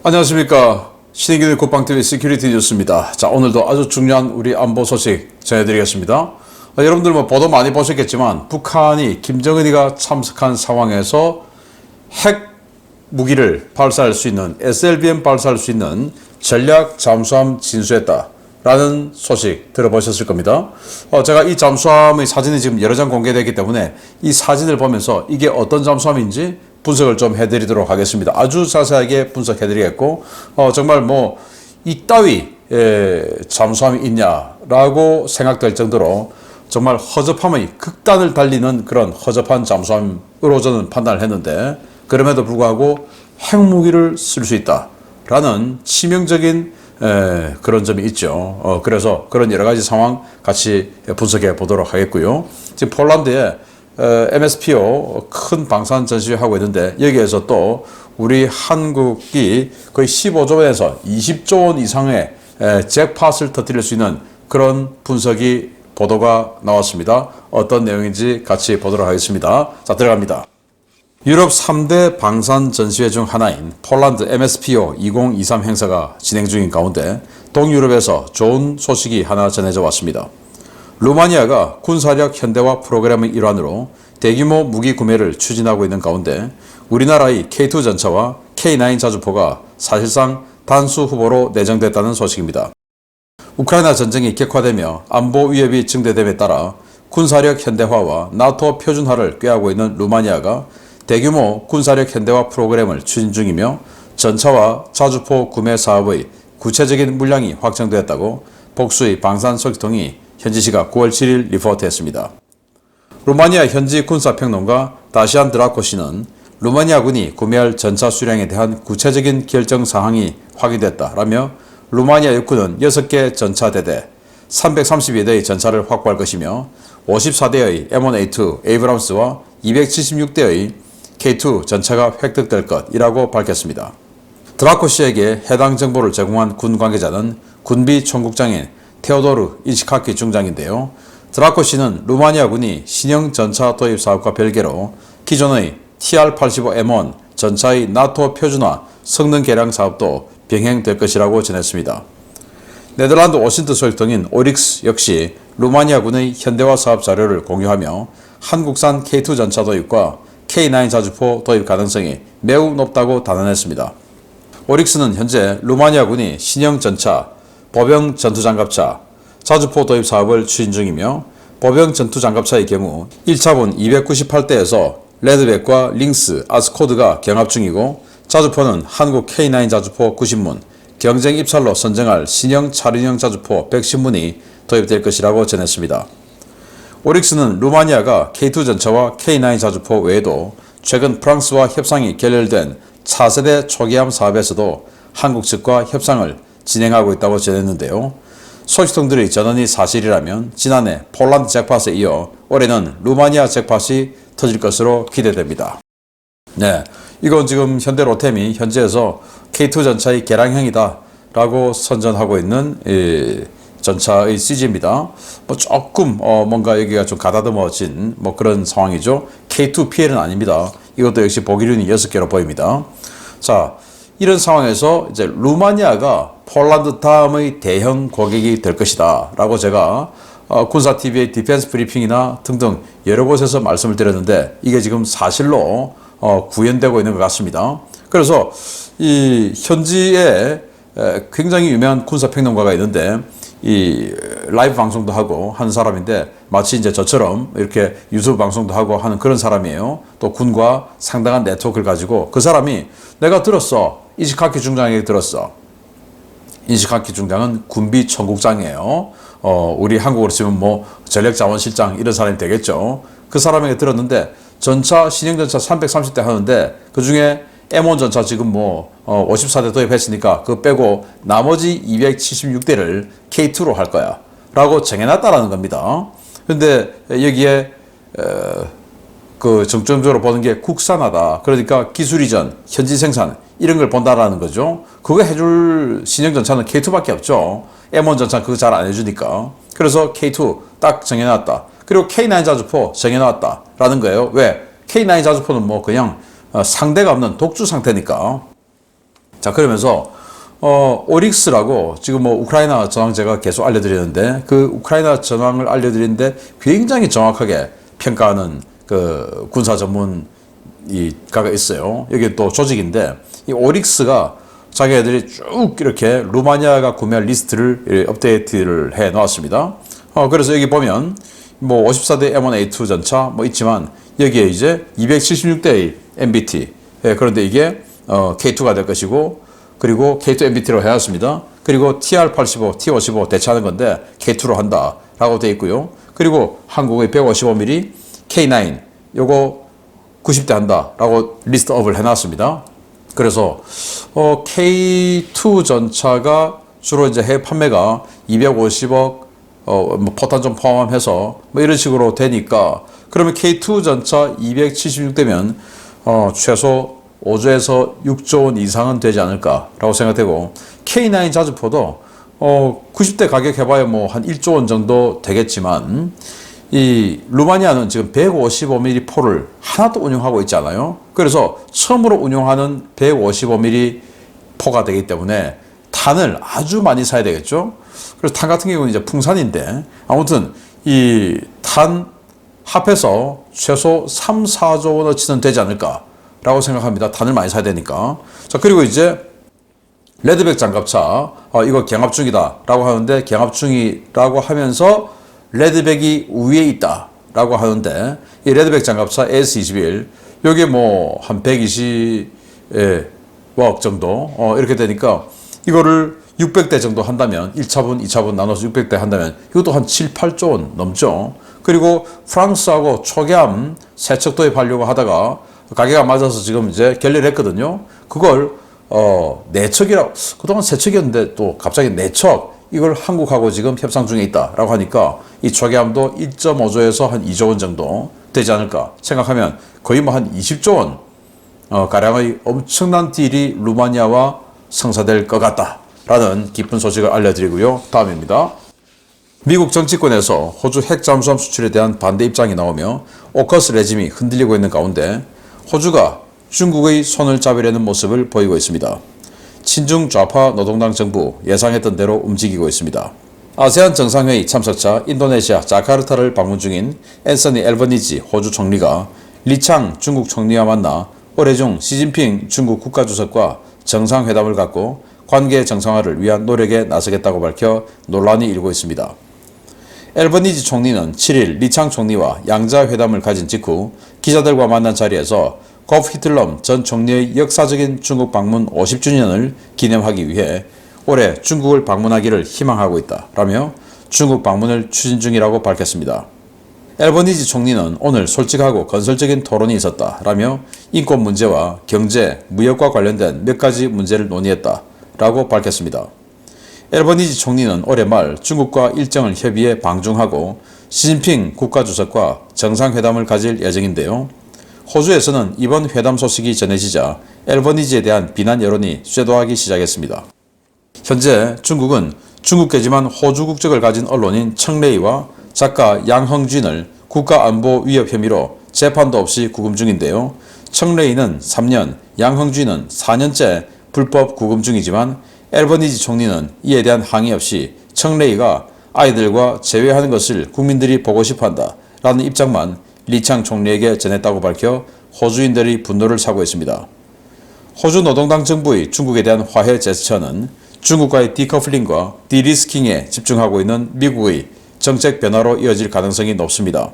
안녕하십니까. 신의균의 국방TV 시큐리티 뉴스입니다. 자, 오늘도 아주 중요한 우리 안보 소식 전해드리겠습니다. 여러분들 보도 많이 보셨겠지만 북한이 김정은이가 참석한 상황에서 핵 무기를 발사할 수 있는 SLBM 발사할 수 있는 전략 잠수함 진수했다라는 소식 들어보셨을 겁니다. 제가 이 잠수함의 사진이 지금 여러 장 공개되기 때문에 이 사진을 보면서 이게 어떤 잠수함인지 분석을 좀 해드리도록 하겠습니다. 아주 자세하게 분석해드리겠고, 정말 이따위 잠수함이 있냐라고 생각될 정도로 정말 허접함의 극단을 달리는 그런 허접한 잠수함으로 저는 판단을 했는데, 그럼에도 불구하고 핵무기를 쓸 수 있다라는 치명적인 그런 점이 있죠. 그래서 그런 여러 가지 상황 같이 분석해 보도록 하겠고요. 지금 폴란드에 MSPO 큰 방산 전시회 하고 있는데, 여기에서 또 우리 한국이 거의 15조 원에서 20조 원 이상의 잭팟을 터뜨릴 수 있는 그런 분석이 보도가 나왔습니다. 어떤 내용인지 같이 보도록 하겠습니다. 자, 들어갑니다. 유럽 3대 방산 전시회 중 하나인 폴란드 MSPO 2023 행사가 진행 중인 가운데 동유럽에서 좋은 소식이 하나 전해져 왔습니다. 루마니아가 군사력 현대화 프로그램의 일환으로 대규모 무기 구매를 추진하고 있는 가운데 우리나라의 K2 전차와 K9 자주포가 사실상 단수 후보로 내정됐다는 소식입니다. 우크라이나 전쟁이 격화되며 안보 위협이 증대됨에 따라 군사력 현대화와 나토 표준화를 꾀하고 있는 루마니아가 대규모 군사력 현대화 프로그램을 추진 중이며 전차와 자주포 구매 사업의 구체적인 물량이 확정되었다고 복수의 방산 소식통이 현지 시각 9월 7일 리포트했습니다. 루마니아 현지 군사평론가 다시안 드라코 씨는 루마니아군이 구매할 전차 수량에 대한 구체적인 결정 사항이 확인됐다라며 루마니아 육군은 6개 전차 대대, 332대의 전차를 확보할 것이며 54대의 M1A2 에이브람스와 276대의 K2 전차가 획득될 것이라고 밝혔습니다. 드라코 씨에게 해당 정보를 제공한 군 관계자는 군비 총국장인 테오도르 인시카키 중장인데요. 드라코 씨는 루마니아군이 신형 전차 도입 사업과 별개로 기존의 TR-85M1 전차의 나토 표준화 성능 개량 사업도 병행될 것이라고 전했습니다. 네덜란드 워싱턴 소식통인 오릭스 역시 루마니아군의 현대화 사업 자료를 공유하며 한국산 K2 전차 도입과 K9 자주포 도입 가능성이 매우 높다고 단언했습니다. 오릭스는 현재 루마니아군이 신형 전차, 보병 전투장갑차, 자주포 도입 사업을 추진 중이며 보병 전투장갑차의 경우 1차분 298대에서 레드백과 링스, 아스코드가 경합 중이고 자주포는 한국 K9 자주포 90문, 경쟁 입찰로 선정할 신형 차륜형 자주포 110문이 도입될 것이라고 전했습니다. 오릭스는 루마니아가 K2 전차와 K9 자주포 외에도 최근 프랑스와 협상이 결렬된 차세대 초기함 사업에서도 한국 측과 협상을 진행하고 있다고 전했는데요. 소식통들의 전언이 사실이라면 지난해 폴란드 잭팟에 이어 올해는 루마니아 잭팟이 터질 것으로 기대됩니다. 네, 이건 지금 현대로템이 현지에서 K2 전차의 개량형이다 라고 선전하고 있는 전차의 CG입니다. 조금 뭔가 여기가 좀 가다듬어진 그런 상황이죠. K2 PL은 아닙니다. 이것도 역시 보기륜이 6개로 보입니다. 자, 이런 상황에서 이제 루마니아가 폴란드 다음의 대형 고객이 될 것이다 라고 제가 군사TV의 디펜스 브리핑이나 등등 여러 곳에서 말씀을 드렸는데, 이게 지금 사실로 구현되고 있는 것 같습니다. 그래서 이 현지에 굉장히 유명한 군사평론가가 있는데, 이 라이브 방송도 하고 하는 사람인데, 마치 이제 저처럼 이렇게 유튜브 방송도 하고 하는 그런 사람이에요. 또 군과 상당한 네트워크를 가지고, 그 사람이 내가 들었어. 인시카키 중장에게 들었어. 인시카키 중장은 군비 총국장이에요. 우리 한국으로 치면 전력자원실장 이런 사람이 되겠죠. 그 사람에게 들었는데, 전차, 신형 전차 330대 하는데, 그 중에 M1 전차 지금 54대 도입했으니까 그거 빼고 나머지 276대를 K2로 할 거야 라고 정해놨다라는 겁니다. 근데 여기에 그 정점적으로 보는 게 국산화다. 그러니까 기술 이전, 현지 생산 이런 걸 본다라는 거죠. 그거 해줄 신형 전차는 K2밖에 없죠. M1 전차 그거 잘 안 해주니까. 그래서 K2 딱 정해놨다. 그리고 K9 자주포 정해놨다라는 거예요. 왜? K9 자주포는 그냥 상대가 없는 독주 상태니까. 자, 그러면서 오릭스라고 지금 뭐 우크라이나 전황 제가 계속 알려드리는데 그 우크라이나 전황을 알려드리는데 굉장히 정확하게 평가하는 그 군사 전문 가가 있어요. 여기 또 조직인데 이 오릭스가 자기네들이 쭉 이렇게 루마니아가 구매할 리스트를 업데이트를 해 놓았습니다. 그래서 여기 보면 뭐 54대 M1A2 전차 뭐 있지만 여기에 이제 276대의 MBT 그런데 이게 K2가 될 것이고 그리고 K2 MBT로 해놨습니다. 그리고 TR-85, T-55 대체하는 건데 K2로 한다라고 되어 있고요. 그리고 한국의 155mm K9 요거 90대 한다라고 리스트업을 해놨습니다. 그래서 K2 전차가 주로 이제 해외 판매가 250억 뭐 포탄 좀 포함해서 뭐 이런 식으로 되니까 그러면 K2 전차 276대면 최소 5조에서 6조 원 이상은 되지 않을까라고 생각되고 K9 자주포도 90대 가격 해봐야 뭐 한 1조 원 정도 되겠지만 이 루마니아는 지금 155mm 포를 하나도 운용하고 있지 않아요. 그래서 처음으로 운용하는 155mm 포가 되기 때문에 탄을 아주 많이 사야 되겠죠. 그래서 탄 같은 경우는 이제 풍산인데 아무튼 이 탄 합해서 최소 3, 4조 원어치는 되지 않을까라고 생각합니다. 탄을 많이 사야 되니까. 자, 그리고 이제 레드백 장갑차 이거 경합 중이다라고 하는데 경합 중이라고 하면서 레드백이 위에 있다라고 하는데 이 레드백 장갑차 AS21 여기 뭐 한 120억 정도 이렇게 되니까 이거를 600대 정도 한다면 1차분, 2차분 나눠서 600대 한다면 이것도 한 7, 8조 원 넘죠. 그리고 프랑스하고 초계함 세척 도입하려고 하다가 가격이 안 맞아서 지금 이제 결렬을 했거든요. 그걸 내척이라고 그동안 세척이었는데 또 갑자기 내척 이걸 한국하고 지금 협상 중에 있다라고 하니까 이 초계함도 1.5조에서 한 2조 원 정도 되지 않을까 생각하면 거의 뭐 한 20조 원 가량의 엄청난 딜이 루마니아와 성사될 것 같다라는 기쁜 소식을 알려드리고요. 다음입니다. 미국 정치권에서 호주 핵 잠수함 수출에 대한 반대 입장이 나오며 오커스 레짐이 흔들리고 있는 가운데 호주가 중국의 손을 잡으려는 모습을 보이고 있습니다. 친중 좌파 노동당 정부 예상했던 대로 움직이고 있습니다. 아세안 정상회의 참석차 인도네시아 자카르타를 방문 중인 앤서니 앨버니지 호주 총리가 리창 중국 총리와 만나 올해 중 시진핑 중국 국가주석과 정상회담을 갖고 관계 정상화를 위한 노력에 나서겠다고 밝혀 논란이 일고 있습니다. 앨버니지 총리는 7일 리창 총리와 양자회담을 가진 직후 기자들과 만난 자리에서 고프 히틀럼 전 총리의 역사적인 중국 방문 50주년을 기념하기 위해 올해 중국을 방문하기를 희망하고 있다라며 중국 방문을 추진 중이라고 밝혔습니다. 앨버니지 총리는 오늘 솔직하고 건설적인 토론이 있었다라며 인권 문제와 경제, 무역과 관련된 몇 가지 문제를 논의했다라고 밝혔습니다. 앨버니지 총리는 올해 말 중국과 일정을 협의해 방중하고 시진핑 국가주석과 정상회담을 가질 예정인데요. 호주에서는 이번 회담 소식이 전해지자 앨버니지에 대한 비난 여론이 쇄도하기 시작했습니다. 현재 중국은 중국계지만 호주 국적을 가진 언론인 청레이와 작가 양헝쥔을 국가안보 위협 혐의로 재판도 없이 구금 중인데요. 청레이는 3년, 양헝쥔은 4년째 불법 구금 중이지만 앨버니지 총리는 이에 대한 항의 없이 청레이가 아이들과 재회하는 것을 국민들이 보고 싶어한다 라는 입장만 리창 총리에게 전했다고 밝혀 호주인들의 분노를 사고 있습니다. 호주 노동당 정부의 중국에 대한 화해 제스처는 중국과의 디커플링과 디리스킹에 집중하고 있는 미국의 정책 변화로 이어질 가능성이 높습니다.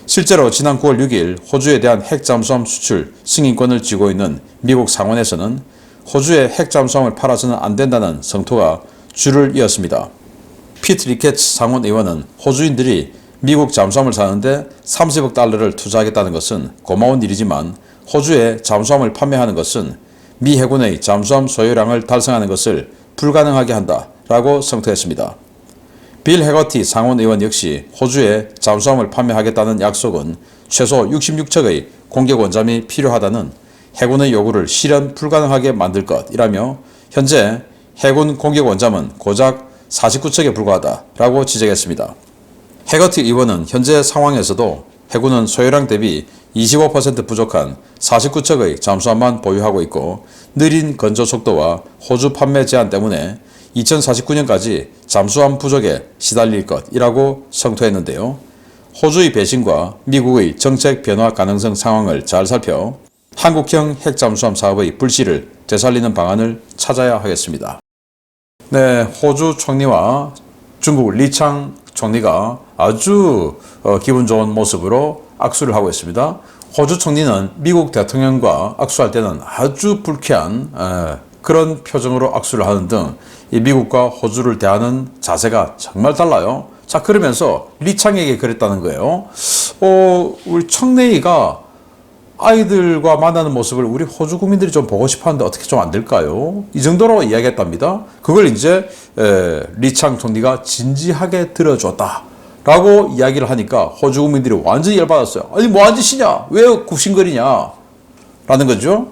실제로 지난 9월 6일 호주에 대한 핵 잠수함 수출 승인권을 쥐고 있는 미국 상원에서는 호주에 핵 잠수함을 팔아서는 안 된다는 성토가 줄을 이었습니다. 피트 리케츠 상원 의원은 호주인들이 미국 잠수함을 사는데 30억 달러를 투자하겠다는 것은 고마운 일이지만 호주에 잠수함을 판매하는 것은 미 해군의 잠수함 소유량을 달성하는 것을 불가능하게 한다라고 성토했습니다. 빌 해거티 상원 의원 역시 호주에 잠수함을 판매하겠다는 약속은 최소 66척의 공격 원잠이 필요하다는 해군의 요구를 실현 불가능하게 만들 것이라며 현재 해군 공격 원잠은 고작 49척에 불과하다라고 지적했습니다. 해거티 의원은 현재 상황에서도 해군은 소요량 대비 25% 부족한 49척의 잠수함만 보유하고 있고 느린 건조 속도와 호주 판매 제한 때문에 2049년까지 잠수함 부족에 시달릴 것이라고 성토했는데요. 호주의 배신과 미국의 정책 변화 가능성 상황을 잘 살펴 한국형 핵잠수함 사업의 불씨를 되살리는 방안을 찾아야 하겠습니다. 네, 호주 총리와 중국 리창 총리가 아주 기분 좋은 모습으로 악수를 하고 있습니다. 호주 총리는 미국 대통령과 악수할 때는 아주 불쾌한 그런 표정으로 악수를 하는 등 이 미국과 호주를 대하는 자세가 정말 달라요. 자, 그러면서 리창에게 그랬다는 거예요. 우리 청내이가 아이들과 만나는 모습을 우리 호주 국민들이 좀 보고 싶어 하는데 어떻게 좀 안 될까요? 이 정도로 이야기했답니다. 그걸 이제 리창 총리가 진지하게 들어줬다 라고 이야기를 하니까 호주 국민들이 완전히 열받았어요. 아니 뭐한 짓이냐? 왜 굽신거리냐? 라는 거죠.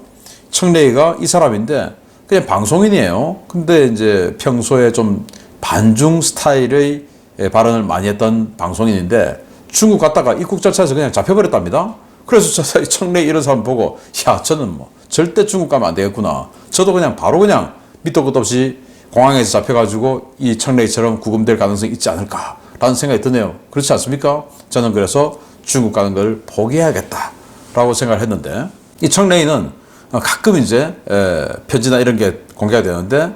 청래이가 이 사람인데 그냥 방송인이에요. 근데 이제 평소에 좀 반중 스타일의 발언을 많이 했던 방송인인데 중국 갔다가 입국 절차에서 그냥 잡혀버렸답니다. 그래서 청래이 이런 사람 보고 야, 저는 뭐 절대 중국 가면 안 되겠구나. 저도 그냥 바로 그냥 밑도 끝도 없이 공항에서 잡혀가지고 이 청래이처럼 구금될 가능성이 있지 않을까라는 생각이 드네요. 그렇지 않습니까? 저는 그래서 중국 가는 걸 포기해야겠다라고 생각을 했는데 이 청래이는 가끔 이제 편지나 이런 게 공개가 되는데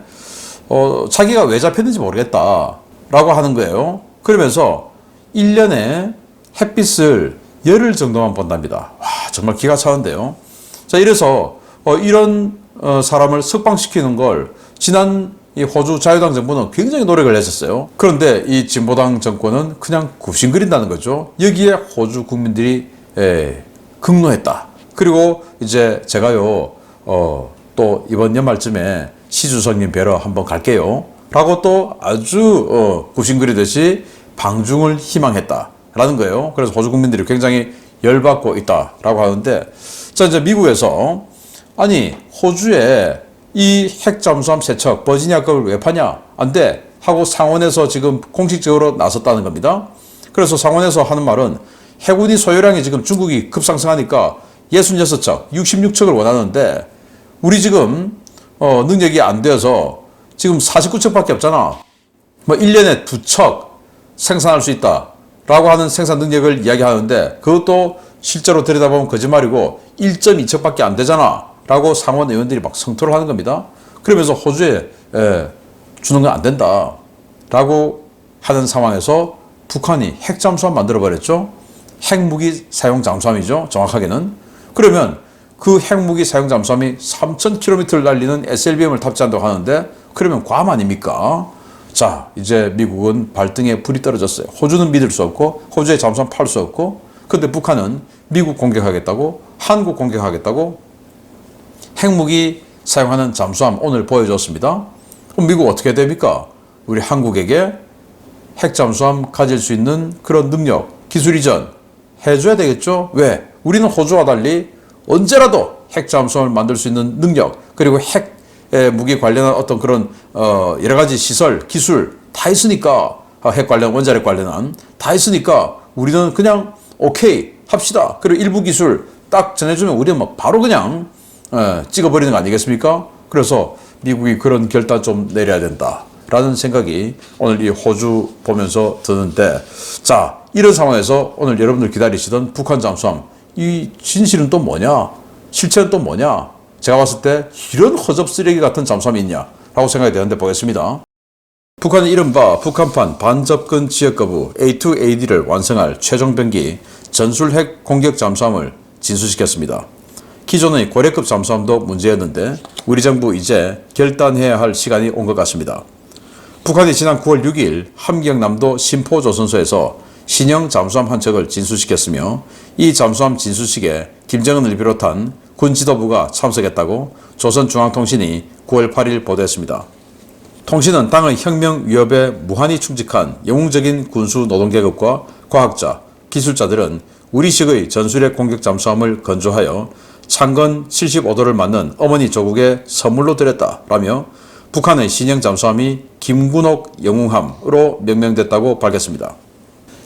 자기가 왜 잡혔는지 모르겠다라고 하는 거예요. 그러면서 1년에 햇빛을 열흘 정도만 본답니다. 와, 정말 기가 차는데요. 자, 이래서 이런 사람을 석방시키는 걸 지난 이 호주 자유당 정부는 굉장히 노력을 했었어요. 그런데 이 진보당 정권은 그냥 굽신거린다는 거죠. 여기에 호주 국민들이 극노했다. 그리고 이제 제가요 또 이번 연말쯤에 시주석님 뵈러 한번 갈게요 라고 또 아주 굽신거리듯이 방중을 희망했다 라는 거예요. 그래서 호주 국민들이 굉장히 열받고 있다라고 하는데, 자, 이제 미국에서 아니 호주에 이 핵잠수함 3척 버지니아급을 왜 파냐? 안 돼 하고 상원에서 지금 공식적으로 나섰다는 겁니다. 그래서 상원에서 하는 말은 해군이 소요량이 지금 중국이 급상승하니까 66척, 66척을 원하는데 우리 지금 능력이 안 되어서 지금 49척밖에 없잖아. 뭐 1년에 2척 생산할 수 있다 라고 하는 생산 능력을 이야기하는데 그것도 실제로 들여다보면 거짓말이고 1.2척밖에 안 되잖아 라고 상원 의원들이 막 성토를 하는 겁니다. 그러면서 호주에 주는 건 안 된다 라고 하는 상황에서 북한이 핵잠수함 만들어버렸죠. 핵무기 사용 잠수함이죠, 정확하게는. 그러면 그 핵무기 사용 잠수함이 3,000km를 날리는 SLBM을 탑재한다고 하는데 그러면 괌 아닙니까? 자, 이제 미국은 발등에 불이 떨어졌어요. 호주는 믿을 수 없고 호주의 잠수함 팔 수 없고, 근데 북한은 미국 공격하겠다고, 한국 공격하겠다고 핵무기 사용하는 잠수함 오늘 보여줬습니다. 그럼 미국 어떻게 됩니까? 우리 한국에게 핵잠수함 가질 수 있는 그런 능력, 기술 이전 해줘야 되겠죠? 왜? 우리는 호주와 달리 언제라도 핵잠수함을 만들 수 있는 능력, 그리고 핵 무기 관련한 어떤 그런 여러 가지 시설, 기술 다 있으니까, 핵 관련, 원자력 관련한 다 있으니까 우리는 그냥 오케이 합시다. 그리고 일부 기술 딱 전해주면 우리는 막 바로 그냥 찍어버리는 거 아니겠습니까? 그래서 미국이 그런 결단 좀 내려야 된다라는 생각이 오늘 이 호주 보면서 드는데, 자, 이런 상황에서 오늘 여러분들 기다리시던 북한 잠수함, 이 진실은 또 뭐냐? 실체는 또 뭐냐? 제가 봤을 때 이런 허접 쓰레기 같은 잠수함이 있냐? 라고 생각이 되는데 보겠습니다. 북한은 이른바 북한판 반접근 지역 거부 A2AD를 완성할 최종 병기 전술핵 공격 잠수함을 진수시켰습니다. 기존의 고래급 잠수함도 문제였는데 우리 정부 이제 결단해야 할 시간이 온 것 같습니다. 북한이 지난 9월 6일 함경남도 심포조선소에서 신형 잠수함 한 척을 진수시켰으며 이 잠수함 진수식에 김정은을 비롯한 군 지도부가 참석했다고 조선중앙통신이 9월 8일 보도했습니다. 통신은 당의 혁명 위협에 무한히 충직한 영웅적인 군수 노동계급과 과학자, 기술자들은 우리식의 전술핵 공격 잠수함을 건조하여 창건 75도를 맞는 어머니 조국에 선물로 드렸다라며 북한의 신형 잠수함이 김군옥 영웅함으로 명명됐다고 밝혔습니다.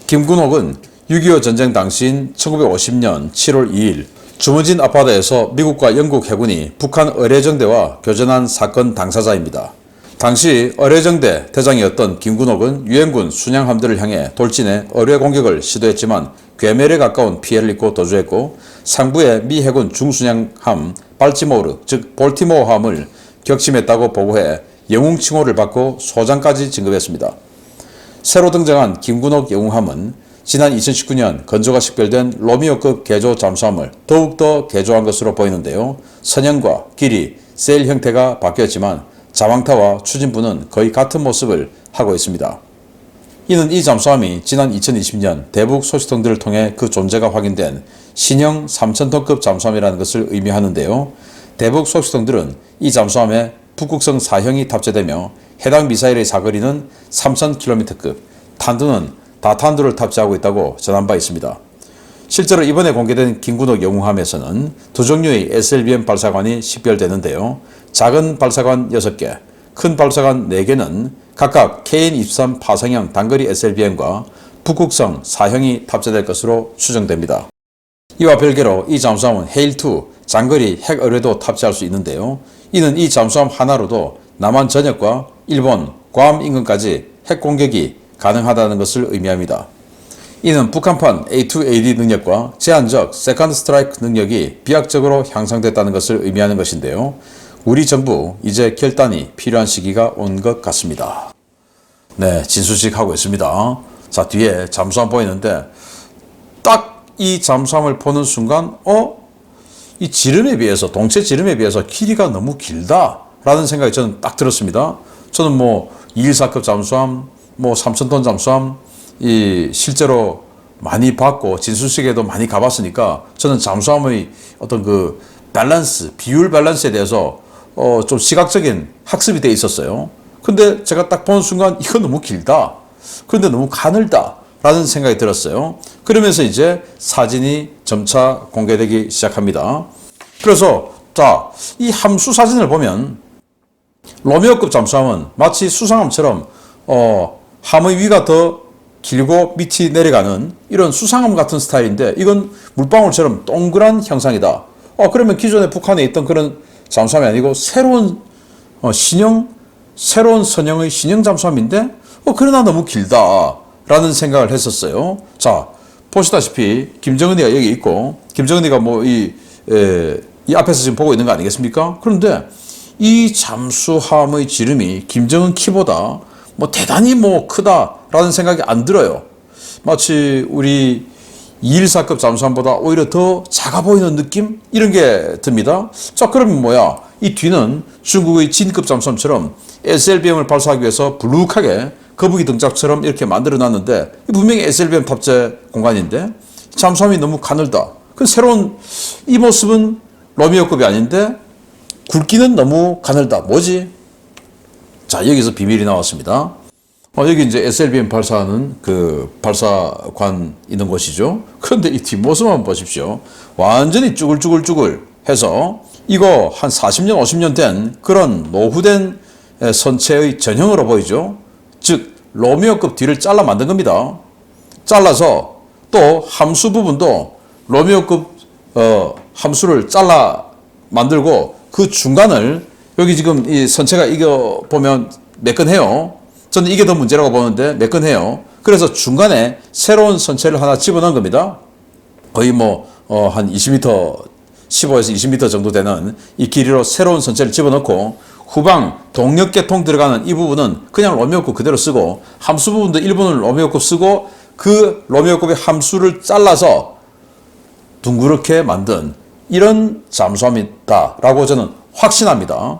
김군옥은 6.25 전쟁 당시인 1950년 7월 2일 주무진 아파트에서 미국과 영국 해군이 북한 의례정대와 교전한 사건 당사자입니다. 당시 의례정대 대장이었던 김군옥은 유엔군 순양함대를 향해 돌진해 의뢰 공격을 시도했지만 괴멸에 가까운 피해를 입고 도주했고 상부의 미 해군 중순양함 발티모어르 즉 볼티모어함을 격침했다고 보고해 영웅 칭호를 받고 소장까지 진급했습니다. 새로 등장한 김군옥 영웅함은 지난 2019년 건조가 식별된 로미오급 개조 잠수함을 더욱더 개조한 것으로 보이는데요. 선형과 길이, 세일 형태가 바뀌었지만 자왕타와 추진부는 거의 같은 모습을 하고 있습니다. 이는 이 잠수함이 지난 2020년 대북 소식통들을 통해 그 존재가 확인된 신형 3,000톤급 잠수함이라는 것을 의미하는데요. 대북 소식통들은 이 잠수함에 북극성 4형이 탑재되며 해당 미사일의 사거리는 3,000km급, 탄두는 다탄두를 탑재하고 있다고 전한 바 있습니다. 실제로 이번에 공개된 김군옥 영웅함에서는 두 종류의 SLBM 발사관이 식별되는데요. 작은 발사관 6개, 큰 발사관 4개는 각각 KN-23 파상형 단거리 SLBM과 북극성 4형이 탑재될 것으로 추정됩니다. 이와 별개로 이 잠수함은 헤일2 장거리 핵 의뢰도 탑재할 수 있는데요. 이는 이 잠수함 하나로도 남한 전역과 일본, 괌 인근까지 핵 공격이 가능하다는 것을 의미합니다. 이는 북한판 A2AD 능력과 제한적 세컨드 스트라이크 능력이 비약적으로 향상됐다는 것을 의미하는 것인데요. 우리 정부 이제 결단이 필요한 시기가 온 것 같습니다. 네, 진수식 하고 있습니다. 자, 뒤에 잠수함 보이는데 딱 이 잠수함을 보는 순간 이 지름에 비해서 동체 지름에 비해서 길이가 너무 길다라는 생각이 저는 딱 들었습니다. 저는 뭐 214급 잠수함, 뭐 3,000톤 잠수함 실제로 많이 봤고 진수식에도 많이 가봤으니까 저는 잠수함의 어떤 그 밸런스, 비율 밸런스에 대해서 좀 시각적인 학습이 돼 있었어요. 근데 제가 딱 보는 순간 이거 너무 길다. 그런데 너무 가늘다. 라는 생각이 들었어요. 그러면서 이제 사진이 점차 공개되기 시작합니다. 그래서 자, 이 함수 사진을 보면 로미오급 잠수함은 마치 수상함처럼 함의 위가 더 길고 밑이 내려가는 이런 수상함 같은 스타일인데 이건 물방울처럼 동그란 형상이다. 그러면 기존에 북한에 있던 그런 잠수함이 아니고 새로운 새로운 선형의 신형 잠수함인데 그러나 너무 길다. 라는 생각을 했었어요. 자, 보시다시피 김정은이가 여기 있고 김정은이가 뭐 이 앞에서 지금 보고 있는 거 아니겠습니까? 그런데 이 잠수함의 지름이 김정은 키보다 뭐 대단히 뭐 크다라는 생각이 안 들어요. 마치 우리 214급 잠수함보다 오히려 더 작아 보이는 느낌? 이런 게 듭니다. 자, 그러면 뭐야? 이 뒤는 중국의 진급 잠수함처럼 SLBM을 발사하기 위해서 불룩하게 거북이 등짝처럼 이렇게 만들어 놨는데 분명히 SLBM 탑재 공간인데 잠수함이 너무 가늘다. 그 새로운 이 모습은 로미오급이 아닌데 굵기는 너무 가늘다. 뭐지? 자, 여기서 비밀이 나왔습니다. 여기 이제 SLBM 발사하는 그 발사관 있는 곳이죠. 그런데 이 뒷모습 한번 보십시오. 완전히 쭈글쭈글쭈글 해서 이거 한 40년, 50년 된 그런 노후된 선체의 전형으로 보이죠. 즉 로미오급 뒤를 잘라 만든 겁니다. 잘라서 또 함수 부분도 로미오급 함수를 잘라 만들고 그 중간을 여기 지금 이 선체가 이거 보면 매끈해요. 저는 이게 더 문제라고 보는데 매끈해요. 그래서 중간에 새로운 선체를 하나 집어넣은 겁니다. 거의 뭐 한 20m, 15에서 20m 정도 되는 이 길이로 새로운 선체를 집어넣고 후방 동력계통 들어가는 이 부분은 그냥 로미오급 그대로 쓰고 함수 부분도 일부는 로미오급 쓰고 그 로미오급의 함수를 잘라서 둥그렇게 만든 이런 잠수함이다라고 저는 확신합니다.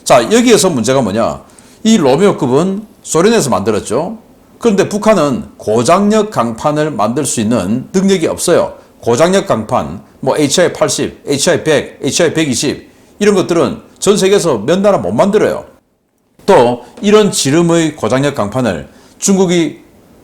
자, 여기에서 문제가 뭐냐? 이 로미오급은 소련에서 만들었죠. 그런데 북한은 고장력 강판을 만들 수 있는 능력이 없어요. 고장력 강판, 뭐 HI-80, HI-100, HI-120 이런 것들은 전 세계에서 몇 나라 못 만들어요. 또 이런 지름의 고장력 강판을 중국이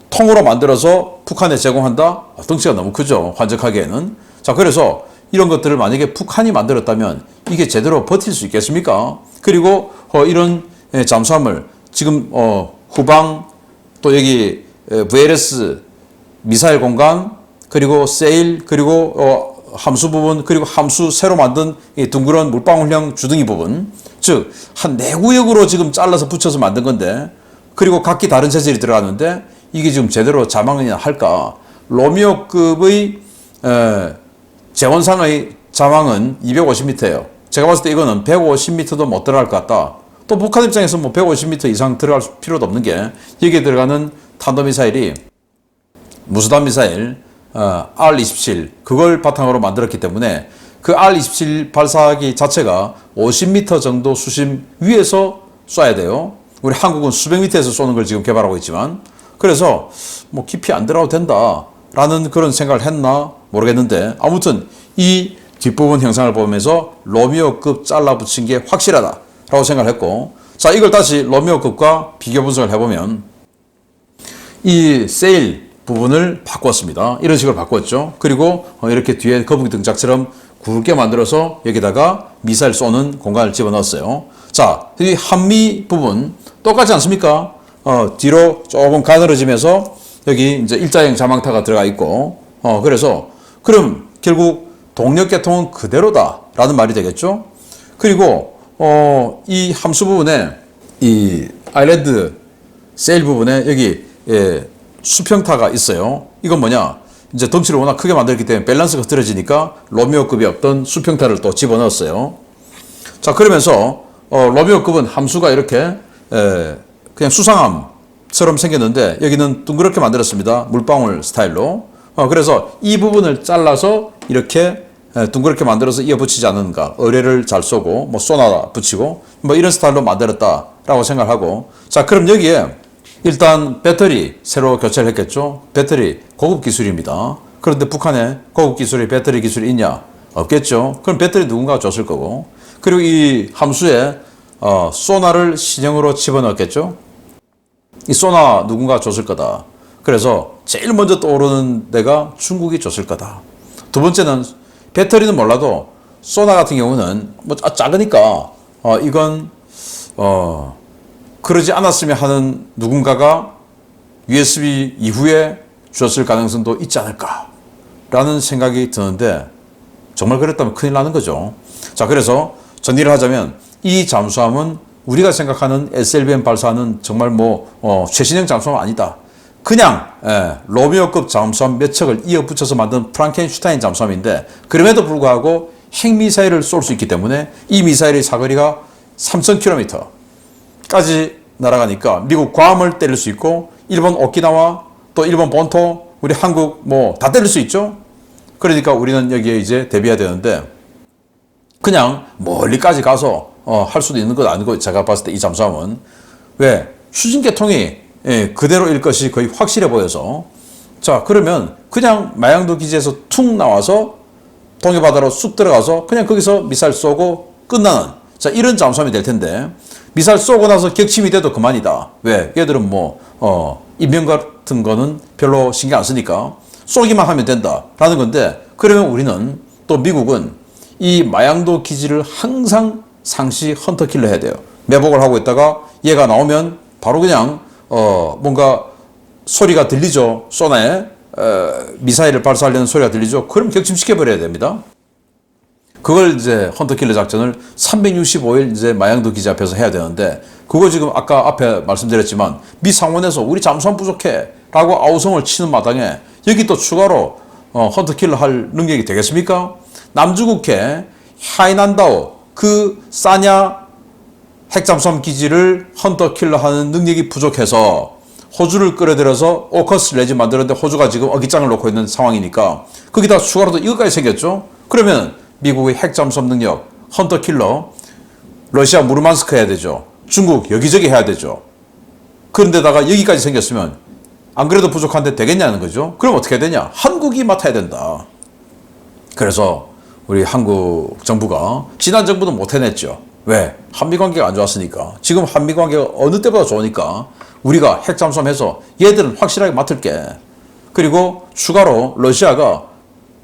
통으로 만들어서 북한에 제공한다? 덩치가 너무 크죠. 환적하기에는. 자, 그래서 이런 것들을 만약에 북한이 만들었다면 이게 제대로 버틸 수 있겠습니까? 그리고 이런 잠수함을 지금 후방 또 여기 VLS 미사일 공간 그리고 세일, 그리고 함수 부분, 그리고 함수 새로 만든 이 둥그런 물방울형 주둥이 부분, 즉 한 4구역으로 지금 잘라서 붙여서 만든 건데, 그리고 각기 다른 재질이 들어가는데 이게 지금 제대로 자망이나 할까? 로미오급의 재원상의 자망은 250m예요. 제가 봤을 때 이거는 150m도 못 들어갈 것 같다. 또 북한 입장에서 뭐 150m 이상 들어갈 필요도 없는 게, 여기에 들어가는 탄도미사일이 무수단 미사일 R-27, 그걸 바탕으로 만들었기 때문에 그 R-27 발사기 자체가 50m 정도 수심 위에서 쏴야 돼요. 우리 한국은 수백 미터에서 쏘는 걸 지금 개발하고 있지만, 그래서 뭐 깊이 안 들어가도 된다라는 그런 생각을 했나 모르겠는데, 아무튼 이 뒷부분 형상을 보면서 로미오급 잘라 붙인 게 확실하다라고 생각을 했고, 자, 이걸 다시 로미오급과 비교 분석을 해보면 이 세일 부분을 바꿨습니다. 이런 식으로 바꿨죠. 그리고 이렇게 뒤에 거북이 등짝처럼 굵게 만들어서 여기다가 미사일 쏘는 공간을 집어넣었어요. 자, 이 한미 부분 똑같지 않습니까? 뒤로 조금 가늘어지면서 여기 이제 일자형 자망타가 들어가 있고, 그래서 그럼 결국 동력 계통은 그대로다라는 말이 되겠죠. 그리고 이 함수 부분에 이 아일랜드 세일 부분에 여기 수평타가 있어요. 이건 뭐냐? 이제 덩치를 워낙 크게 만들었기 때문에 밸런스가 흐트러지니까 로미오급이 없던 수평타를 또 집어넣었어요. 자, 그러면서 로미오급은 함수가 이렇게 그냥 수상함처럼 생겼는데 여기는 둥그렇게 만들었습니다. 물방울 스타일로. 그래서 이 부분을 잘라서 이렇게 둥그렇게 만들어서 이어붙이지 않는가, 의뢰를 잘 쏘고 뭐 소나 붙이고 뭐 이런 스타일로 만들었다라고 생각하고, 자, 그럼 여기에 일단 배터리 새로 교체를 했겠죠. 배터리 고급 기술입니다. 그런데 북한에 고급 기술의 배터리 기술이 있냐? 없겠죠. 그럼 배터리 누군가가 줬을 거고, 그리고 이 함수에 소나를 신형으로 집어넣었겠죠. 이 소나 누군가 줬을 거다. 그래서 제일 먼저 떠오르는 데가 중국이 줬을 거다. 두 번째는 배터리는 몰라도 소나 같은 경우는 뭐 작으니까 이건 그러지 않았으면 하는 누군가가 USB 이후에 줬을 가능성도 있지 않을까라는 생각이 드는데, 정말 그랬다면 큰일 나는 거죠. 자, 그래서 정리를 하자면 이 잠수함은 우리가 생각하는 SLBM 발사는 정말 최신형 잠수함 아니다. 그냥 로미오급 잠수함 몇 척을 이어 붙여서 만든 프랑켄슈타인 잠수함인데, 그럼에도 불구하고 핵미사일을 쏠 수 있기 때문에 이 미사일의 사거리가 3,000km까지 날아가니까 미국 괌을 때릴 수 있고, 일본 오키나와 또 일본 본토, 우리 한국 다 때릴 수 있죠. 그러니까 우리는 여기에 이제 대비해야 되는데, 그냥 멀리까지 가서 할 수도 있는 건 아니고, 제가 봤을 때 이 잠수함은 왜 추진 계통이 그대로일 것이 거의 확실해 보여서, 자, 그러면 그냥 마양도 기지에서 툭 나와서 동해바다로 쑥 들어가서 그냥 거기서 미사일 쏘고 끝나는, 자, 이런 잠수함이 될 텐데, 미사일 쏘고 나서 격침이 돼도 그만이다. 왜? 얘들은 인명 같은 거는 별로 신경 안 쓰니까 쏘기만 하면 된다라는 건데, 그러면 우리는 또 미국은 이 마양도 기지를 항상 상시 헌터킬러 해야 돼요. 매복을 하고 있다가 얘가 나오면 바로 그냥 뭔가 소리가 들리죠. 소나에 미사일을 발사하려는 소리가 들리죠. 그럼 격침시켜버려야 됩니다. 그걸 이제 헌터킬러 작전을 365일 이제 마양도 기지 앞에서 해야 되는데, 그거 지금 아까 앞에 말씀드렸지만 미 상원에서 우리 잠수함 부족해 라고 아우성을 치는 마당에 여기 또 추가로 헌터킬러 할 능력이 되겠습니까? 남중국해 하이난다오 그 사냐 핵잠수함 기지를 헌터킬러 하는 능력이 부족해서 호주를 끌어들여서 오커스 레진 만들었는데 호주가 지금 어깃장을 놓고 있는 상황이니까 거기다 추가로 또 이것까지 생겼죠. 그러면 미국의 핵잠수함 능력 헌터킬러, 러시아 무르만스크 해야 되죠. 중국 여기저기 해야 되죠. 그런데다가 여기까지 생겼으면 안 그래도 부족한데 되겠냐는 거죠. 그럼 어떻게 해야 되냐? 한국이 맡아야 된다. 그래서 우리 한국 정부가 지난 정부도 못 해냈죠. 왜? 한미관계가 안 좋았으니까. 지금 한미관계가 어느 때보다 좋으니까 우리가 핵잠수함 해서 얘들은 확실하게 맡을게. 그리고 추가로 러시아가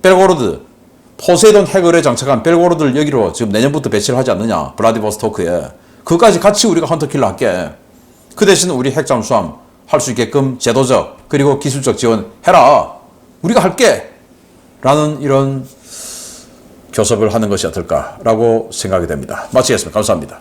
벨고로드 포세이돈 핵의뢰 장착한 벨고로드를 여기로 지금 내년부터 배치를 하지 않느냐, 블라디보스토크에. 그까지 같이 우리가 헌터킬러 할게. 그 대신 우리 핵잠수함 할 수 있게끔 제도적 그리고 기술적 지원 해라. 우리가 할게 라는 이런 교섭을 하는 것이 어떨까라고 생각이 됩니다. 마치겠습니다. 감사합니다.